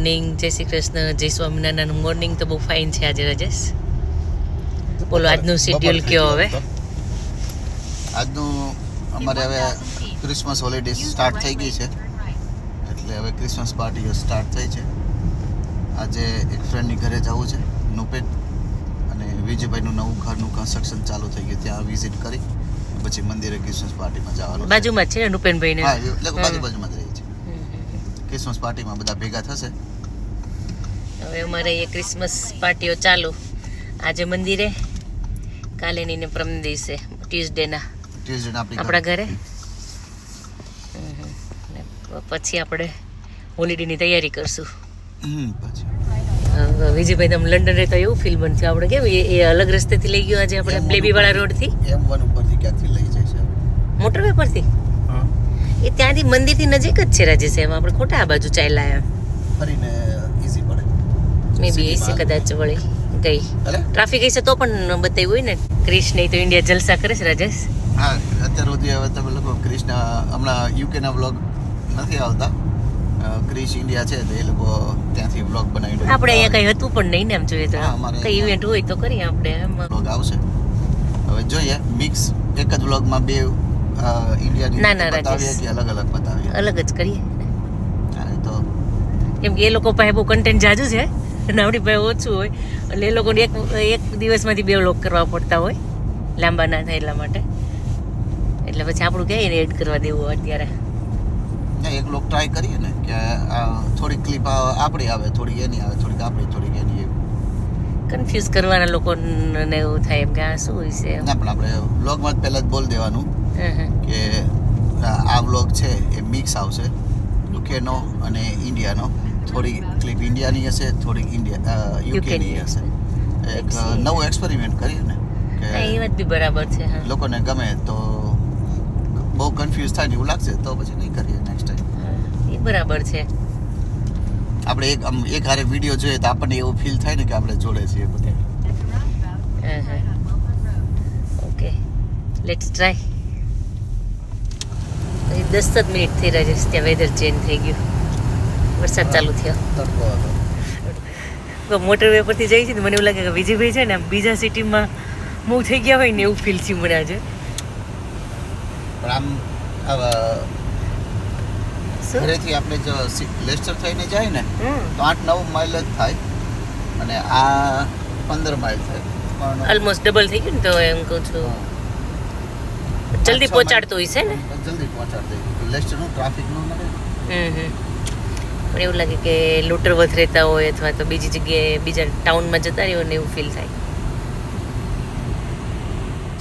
Morning. જય શ્રી કૃષ્ણ, જય Swaminarayan. Morning તો બહુ ફાઇન છે આજે રાજેશ. બોલો આજનું શેડ્યુલ કયો હવે? આજનું અમારે હવે ક્રિસમસ હોલિડે સ્ટાર્ટ થઈ ગઈ છે, એટલે હવે ક્રિસમસ પાર્ટીઓ સ્ટાર્ટ થઈ છે. આજે એક ફ્રેન્ડની ઘરે જવું છે, નુપેન, અને વિજયભાઈનું નવું ઘરનું કન્સ્ટ્રક્શન ચાલુ થઈ ગયું, ત્યાં વિઝિટ કરી પછી મંદિરે ક્રિસમસ પાર્ટીમાં જવાનું. બાજુમાં જ છે ને નુપેનભાઈ ને? હા, એટલે બાજુમાં જ રહી છે. ક્રિસમસ પાર્ટીમાં બધા ભેગા થશે. હવે અમારે અહીંયા ક્રિસમસ પાર્ટીઓ ચાલુ. આજે મંદિરે, કાલે ને પ્રમ દિવસે ટ્યુઝડેના આપણા ઘરે. પછી આપણે હોલિડેની તૈયારી કરશું. વિજયભાઈ તમે લંડન રહેતા એવું ફીલ બનશે આપણે કેમ એ અલગ રસ્તેથી લઈ ગયો આજે આપણે બ્લેબી વાળા રોડથી M1 ઉપરથી ક્યાંથી લઈ જાય છે મોટરવે પરથી. એ ત્યાંથી મંદિરથી નજીક જ છે રાજેશ, એમાં આપણે ખોટા આ બાજુ ચાલ્યા આવ્યા ફરીને ઈઝી પડે. મે બી એસી કદાચ વળી ગઈ ટ્રાફિક હશે તો પણ બતાવ્યું હોય ને. ક્રિશ નહીં તો ઇન્ડિયા જલસા કરે છે રાજેશ. હા, અત્યાર સુધી હવે તમે લોકો ક્રિશના હમણાં યુકેના વ્લોગ નથી આવતા. ક્રિશ ઇન્ડિયા છે તો એ લોકો ત્યાંથી વ્લોગ બનાવી આપણે અહીંયા કઈ હતું પણ નહીં ને એમ જોઈએ તો કઈ ઇવેન્ટ હોય તો કરીએ આપણે એમ વ્લોગ આવશે. હવે જોઈએ મિક્સ એક જ વ્લોગમાં બે ઇન્ડિયાની બતાવીએ કે અલગ અલગ બતાવીએ? અલગ જ કરીએ. હા, તો કેમ કે એ લોકો પાસે બહુ કન્ટેન્ટ જાજુ છે અને આપણી પાસે ઓછું હોય, એટલે એ લોકોને એક દિવસમાંથી બે વ્લોગ કરવા પડતા હોય, લાંબા ના થાય એટલા માટે. એટલે પછી આપણું ક્યાંય એને એડ કરવા દેવું અત્યારે. એક લોક ટ્રાય કરીએ ને કે થોડીક ક્લિપ આપણી આવે, થોડીક એની આવે, થોડીક આપણી, થોડીક એની. કન્ફ્યુઝ કરવાના લોકોને એવું થાય એમ કે આ શું હોય છે. ના, પણ આપણે વ્લોગમાં જ પહેલાં જ બોલ દેવાનું કે આ વ્લોગ છે એ મિક્સ આવશે, યુકેનો અને ઇન્ડિયાનો. થોડી ક્લિપ ઇન્ડિયાની હશે, થોડીક યુકેની હશે. એક નવું એક્સપેરિમેન્ટ કરીએ ને કે એ વાત બી બરાબર છે. લોકોને ગમે તો બહુ કન્ફ્યુઝ થાય ને એવું લાગશે તો પછી નહીં કરીએ નેક્સ્ટ ટાઈમ. એ બરાબર છે. આપણે એક હારે વિડીયો જોઈએ તો આપણને એવું ફીલ થાય ને કે આપણે જોડે છીએ બધા. Okay, let's try. 10 જ મિનિટ થઈ રાજેશ, ત્યાં વેધર ચેન્જ થઈ ગયું, વરસાદ ચાલુ થયો. તડકો હતો. મોટરવે પરથી જાય છે ને મને એવું લાગે કે વિજયભાઈ છે ને બીજા સિટીમાં મૂવ થઈ ગયા હોય ને એવું ફીલ થયું મને આજે. પણ આમ ઘરેથી આપણે જો લેસ્ટર થઈને જાય ને તો 8-9 માઇલ જ થાય, અને આ 15 માઇલ થાય. ઓલમોસ્ટ ડબલ થઈ ગયું ને, તો એમ કહું છું જલ્દી પહોંચાડતો હોય છે ને. જલ્દી પહોંચાડતો લેસ્ટરનું ટ્રાફિકનું મળે. પણ એવું લાગે કે લૂંટરવથ રહેતા હોય અથવા તો બીજી જગ્યાએ બીજા ટાઉનમાં જતા રહ્યો ને એવું ફીલ થાય.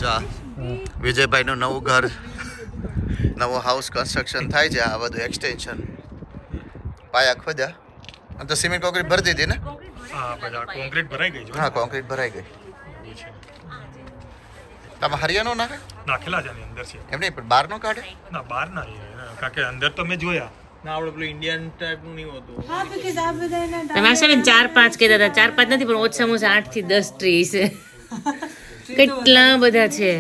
જા વિજયભાઈનું નવું ઘર, નવો હાઉસ કન્સ્ટ્રક્શન થાય છે. આ બધું એક્સટેન્શન પાયા ખોદ્યા, અને તો સિમેન્ટ કોન્ક્રીટ ભરી દીધી ને? હા, કોન્ક્રીટ ભરાઈ ગઈ છે. હા, કોન્ક્રીટ ભરાઈ ગઈ. તમે હરિયાનો નાખેલા છે એની અંદર છે. એમ નહીં, પણ બહાર નો કાઢે? ના, બહાર ના, કારણ કે અંદર તો મેં જોયા ના, આપણે પેલું ઇન્ડિયન ટાઈપનું નહીં હોતું. તમે આવશે ને 4-5 કહેતા હતા, 4-5 નથી પણ ઓછામાં ઓછા 8 થી 10 ટ્રી છે. કેટલા બધા છે.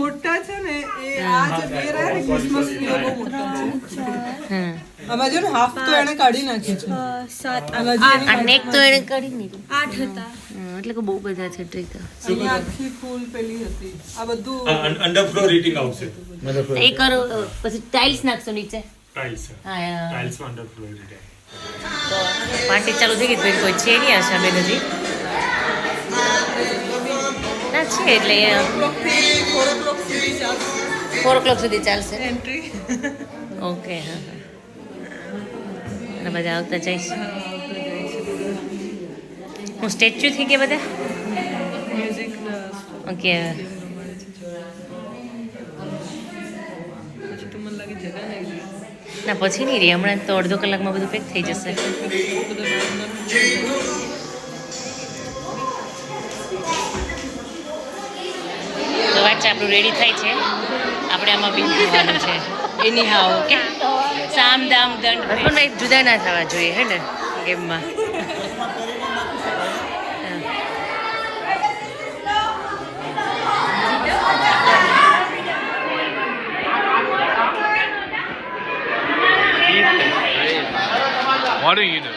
મોટા છે ને એ આ જે પેરા ને ક્રિસમસ ની બહુ મોટા છે. આમાં જો ને હાફ તો એને કાઢી નાખી છે. 8 નેક તો એને કાઢી નહીં. 8 હતા. એટલે કે બહુ બધા છે ટ્રી તો. અહીંયા આખી ફૂલ પેલી હતી. આ બધું અંડરફ્લો રેટિંગ આવશે. એ કરો પછી ટાઇલ્સ નાખશો નીચે. ટાઇલ્સ હા, ટાઇલ્સમાં અંડરફ્લો રેટિંગ. તો પાર્ટી ચાલુ થઈ ગઈ, કોઈ છે નહીં આ સામે નથી ના છે, એટલે 4 o'clock સુધી ચાલશે એન્ટ્રી. ઓકે. હા, અને બધા આવતા જઈશ. હું સ્ટેચ્યુ થઈ ગયા બધા. ઓકે. ના પછી નહીં રહી, હમણાં તો અડધો કલાકમાં બધું પેક થઈ જશે. તો વાત છે આપણું રેડી થાય છે, આપણે આમાં બિલ થવાનું છે. એની હા, ઓકે. સામ દામ દંડ પણ જુદા ના થવા જોઈએ હે ને ગેમમાં. Marina.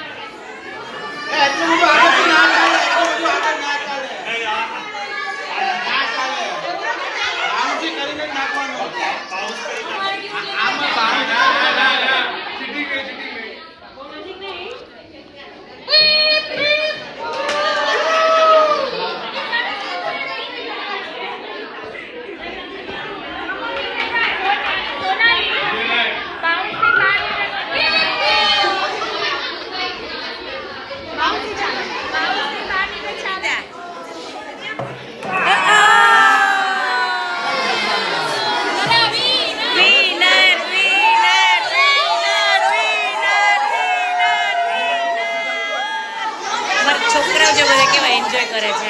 છોકરાઓ જે બધા કેવા એન્જોય કરે છે.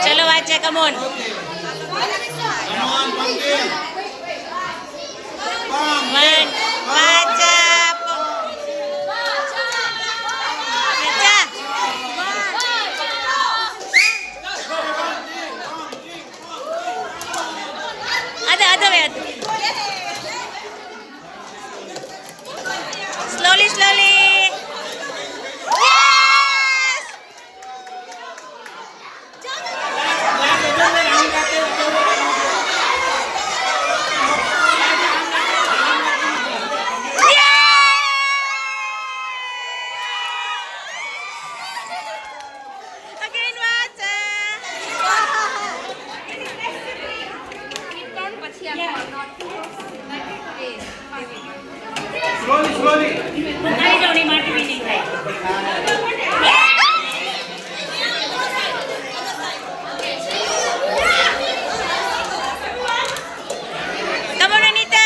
ચલો વાંચે come on. Slowly, slowly. Yes! Again, water. ખાઈ જાઓ ની માટી બી નહીં થાય. Come on, Anita.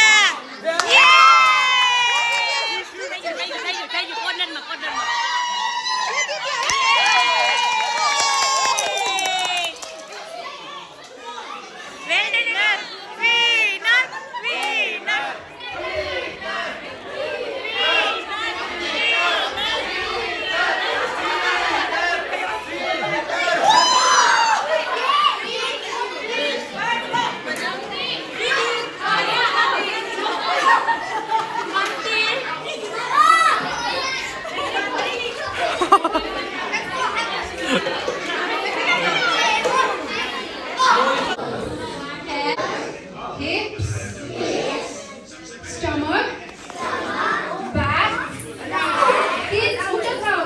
Well done. Winner. Hips, stomach, back, kids, ऊंचा खाओ,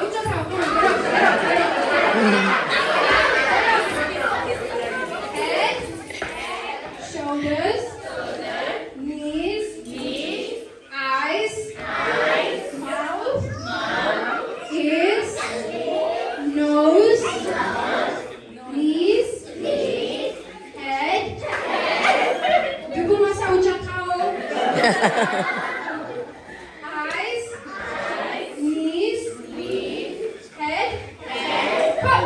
head, shoulders, knees, eyes, mouth, ears, nose, knees, head. Bibu masa ऊंचा खाओ. Eyes, knees, head, up.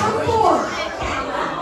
Upward. Come on.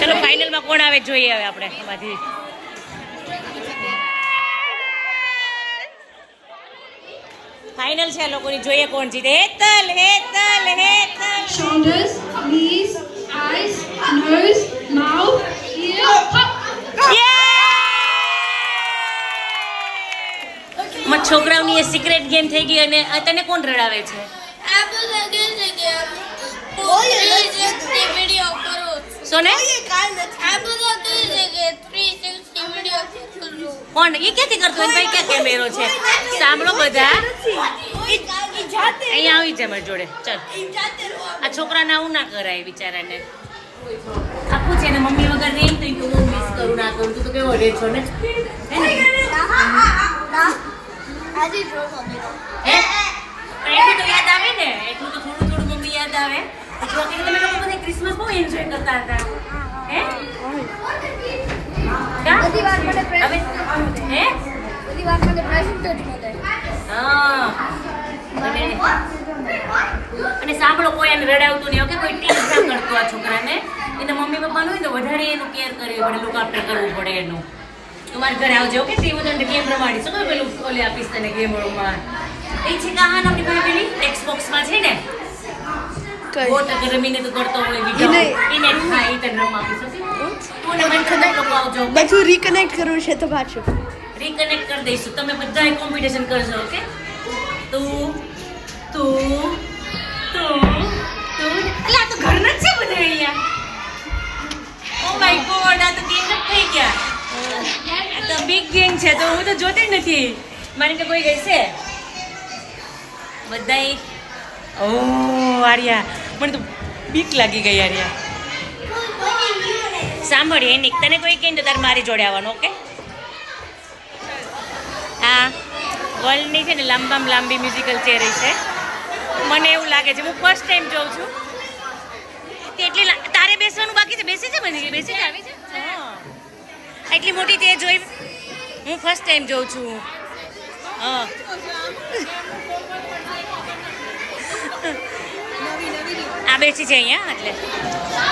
ચલો ફાઇનલમાં કોણ આવે જોઈએ હવે આપણે એમાંથી. ફાઇનલ છે આ લોકોની, જોઈએ કોણ જીતે. Hetal. Shoulders, knees, eyes, nose, mouth, ears, up. અમારા છોકરાઓની એ સિક્રેટ ગેમ થઈ ગઈ. અને તને કોણ રડાવે છે? સોને કોણ એ ક્યાંથી કરતો હોય? ભાઈ ક્યાં કેમેરો છે? સાંભળો બધા, અહીંયા આવી જાય મારી જોડે. ચાલ, આ છોકરાને આવું ના કરાય બિચારાને. આપું છે ને મમ્મી વગર નહીં તો હું મિસ કરું ના કરું. તું તો કેવો રે છો ને, હે ને? એટલું તો યાદ આવે ને, એટલું તો થોડું મમ્મી યાદ આવે. તમે લોકો બધા ક્રિસમસ બહુ એન્જોય કરતા હતા, હે? બધી વાર મને હવે હે બધી વાર મને પ્રેઝન્ટ જ મળે. હા અને સાંભળો, કોઈ એને રડાવતું નહીં, ઓકે? કોઈ ટીચ ના કરતું આ છોકરાને. એના મમ્મી પપ્પાનું હોય તો વધારે એનું કેર કરવી પડે, લુક આફ્ટર કરવું પડે એનું. તમારે ઘરે આવજો, ઓકે? તે હું તને ગેમ રમાડીશ, ઓકે? પેલું ઓલે આપીશ તને ગેમ રમવા. એ છે કે હા આપણી પાસે પેલી એક્સબોક્સમાં છે ને બોટ અગર રમીને તો કરતો હોય વિડીયો એને હા એ તને રમવા આપીશ, ઓકે? તું ને મને ખબર લોકો આવજો, બધું રીકનેક્ટ કરવું છે તો પાછું રીકનેક્ટ કરી દઈશું. તમે બધાએ કોમ્પિટિશન કરજો, ઓકે? તું તું તું તું અલા તો ઘરના જ છે બધા અહીંયા. ઓ માય ગોડ, આ તો ગેંગ જ થઈ ગયા. આ તો બિગ ગેંગ છે, તો હું તો જોતી જ નથી. મારી તો કોઈ ગઈ છે બધાય. ઓ આર્યા, મને તો બીક લાગી ગઈ આર્યા. સાંભળ એનિક, તને કોઈ કહે તો તારે મારી જોડે આવવાનું, ઓકે? હા, વર્લ્ડની છે ને લાંબામાં લાંબી મ્યુઝિકલ ચેર છે. મને એવું લાગે છે, હું ફર્સ્ટ ટાઈમ જોઉં છું. એટલી તારે બેસવાનું બાકી છે? બેસી છે મને, બેસી છે, આવી છે. હા, એટલી મોટી તે જોઈ હું ફર્સ્ટ ટાઈમ જોઉં છું. હા, આ બેસી છે અહીંયા. એટલે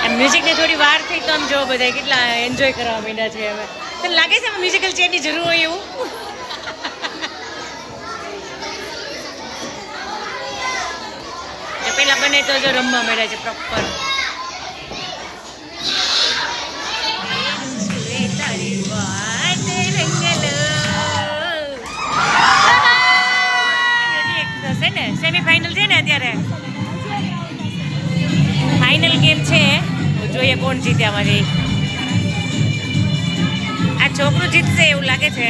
એમ મ્યુઝિકને થોડી વાર થઈ તો આમ જો બધા કેટલા એન્જોય કરવા માંડ્યા છે. હવે તને લાગે છે મ્યુઝિકલ ચેરની જરૂર હોય એવું? પેલા બને તો જો રમવા મળ્યા છે પ્રોપર. સેમીફાઇનલ છે ને અત્યારે, ફાઇનલ ગેમ છે. જોઈએ કોણ જીતે અમારી. આ છોકરું જીતશે એવું લાગે છે.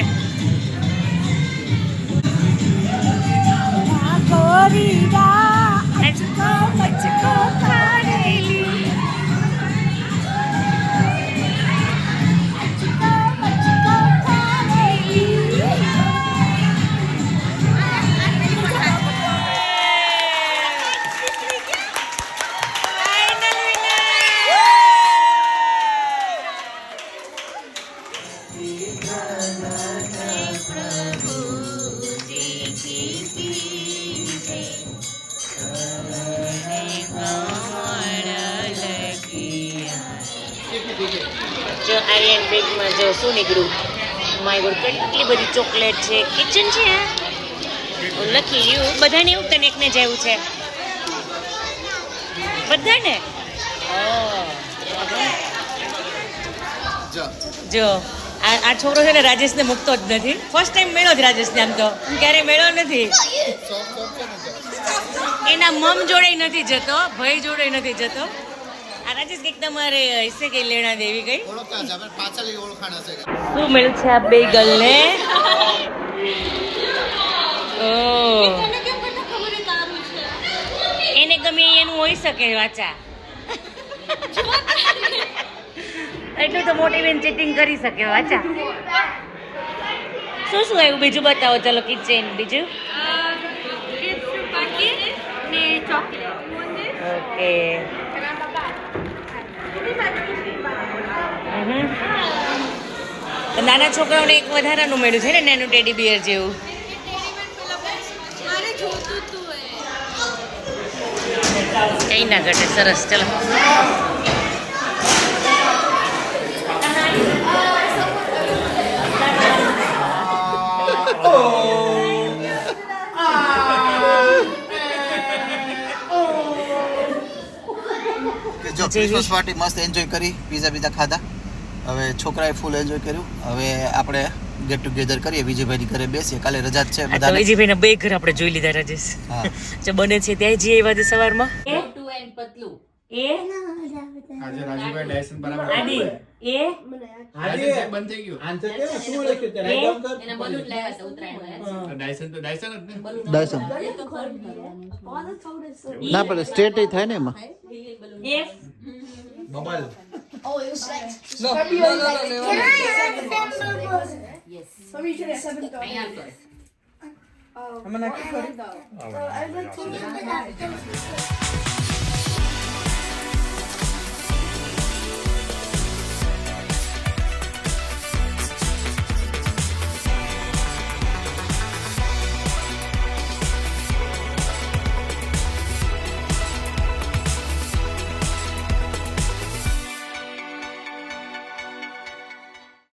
જો આર્યન બેગમાં જો શું નીકળ્યું. માય ગોડ, કેટલી બધી ચોકલેટ છે. કિચન છે લખી રહ્યું. બધાને એવું તને એકને જ આવ્યું છે? બધાને? જો આ છોકરો છે ને રાજેશને મૂકતો જ નથી. ફર્સ્ટ ટાઈમ મળ્યો જ રાજેશને. આમ તો ક્યારેય મળ્યો નથી. એના મમ જોડે નથી જતો, ભાઈ જોડે નથી જતો. આ રાજેશ કંઈક તમારે હશે કઈ લેણા દેવી કઈ શું મળ્યું છે આ બે ગલને? એને ગમે એનું હોઈ શકે. વાચા એટલું તો મોટી બેન ચીટિંગ કરી શકે. વાચા શું શું આવ્યું બીજું બતાવો. ચલો કિચન બીજું. ઓકે, નાના છોકરાઓને એક વધારાનું મળ્યું છે ને, નાનું ટેડી બિયર જેવું. કઈ ના ઘટે. સરસ. ચલો જો ક્રિસમસ પાર્ટી મસ્ત એન્જોય કરી, પીઝા બીઝા ખાધા. હવે છોકરાએ ફૂલ એન્જોય કર્યું. હવે આપણે ગેટ ટુગેધર કરીએ, વિજયભાઈની ઘરે બેસીએ. કાલે રજા જ છે બધા. વિજયભાઈના બે ઘર આપણે જોઈ લીધા રાજેશ. જો બને છે ત્યાં જઈએ એવા દે સવારમાં. પતલું એ આજે રાજુભાઈ ડાયસન બરાબર આડી એ આજે બંધ થઈ ગયું. આન્સર કે શું લખ્યું તે રાઈટ ડાઉન કર. એના બલૂન લાવ્યા છે ઉતરાયણ. ડાયસન તો ડાયસન જ ને. ડાયસન ના પડે, સ્ટેટ થાય ને એમાં. F bubble I'm gonna keep